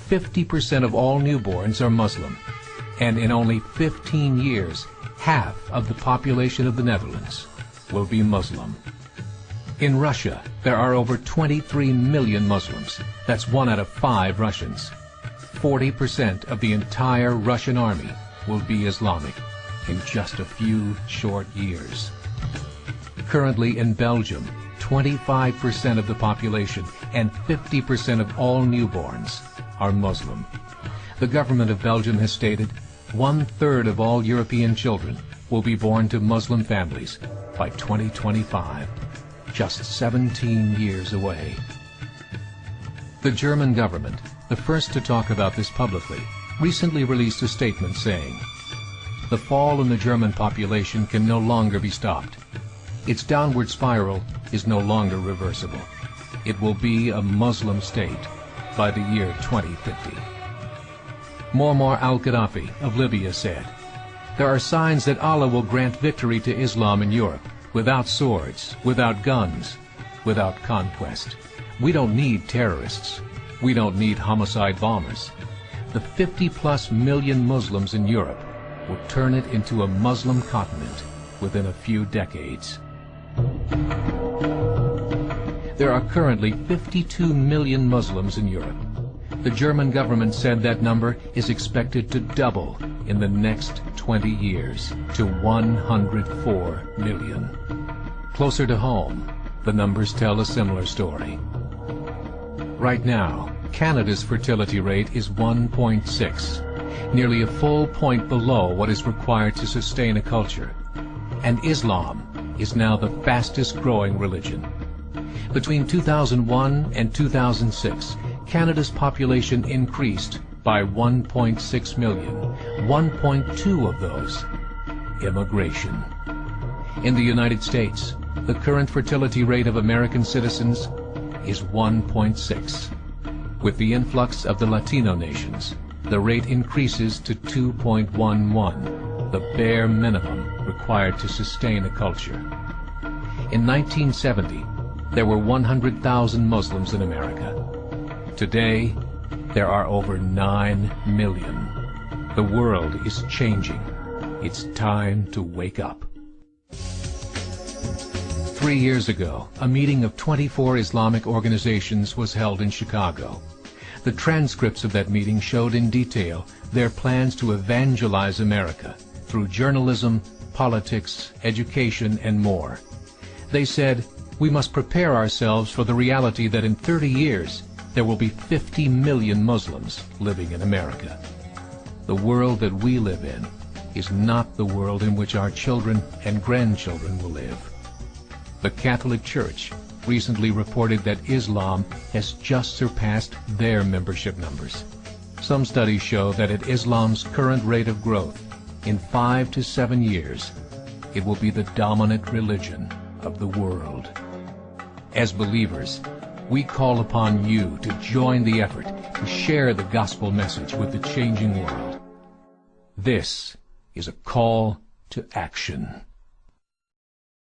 50% of all newborns are Muslim, and in only 15 years, half of the population of the Netherlands will be Muslim. In Russia, there are over 23 million Muslims. That's 1 out of 5 Russians. 40% of the entire Russian army will be Islamic in just a few short years. Currently in Belgium, 25% of the population and 50% of all newborns are Muslim. The government of Belgium has stated 1/3 of all European children will be born to Muslim families by 2025, just 17 years away. The German government, the first to talk about this publicly, recently released a statement saying, "The fall in the German population can no longer be stopped. Its downward spiral is no longer reversible. It will be a Muslim state by the year 2050. Muammar al-Gaddafi of Libya said, "There are signs that Allah will grant victory to Islam in Europe, without swords, without guns, without conquest. We don't need terrorists. We don't need homicide bombers. The 50+ million Muslims in Europe will turn it into a Muslim continent within a few decades." There are currently 52 million Muslims in Europe. The German government said that number is expected to double in the next 20 years to 104 million. Closer to home, the numbers tell a similar story. Right now, Canada's fertility rate is 1.6, nearly a full point below what is required to sustain a culture. And Islam is now the fastest growing religion. Between 2001 and 2006, Canada's population increased by 1.6 million, 1.2 of those immigration. In the United States, the current fertility rate of American citizens is 1.6. With the influx of the Latino nations, the rate increases to 2.11, the bare minimum required to sustain a culture. In 1970, there were 100,000 Muslims in America. Today, there are over 9 million. The world is changing. It's time to wake up. 3 years ago, a meeting of 24 Islamic organizations was held in Chicago. The transcripts of that meeting showed in detail their plans to evangelize America through journalism, politics, education, and more. They said, "We must prepare ourselves for the reality that in 30 years, there will be 50 million Muslims living in America. The world that we live in is not the world in which our children and grandchildren will live." The Catholic Church recently reported that Islam has just surpassed their membership numbers. Some studies show that at Islam's current rate of growth, in 5 to 7 years, it will be the dominant religion of the world. As believers, we call upon you to join the effort to share the gospel message with the changing world. This is a call to action.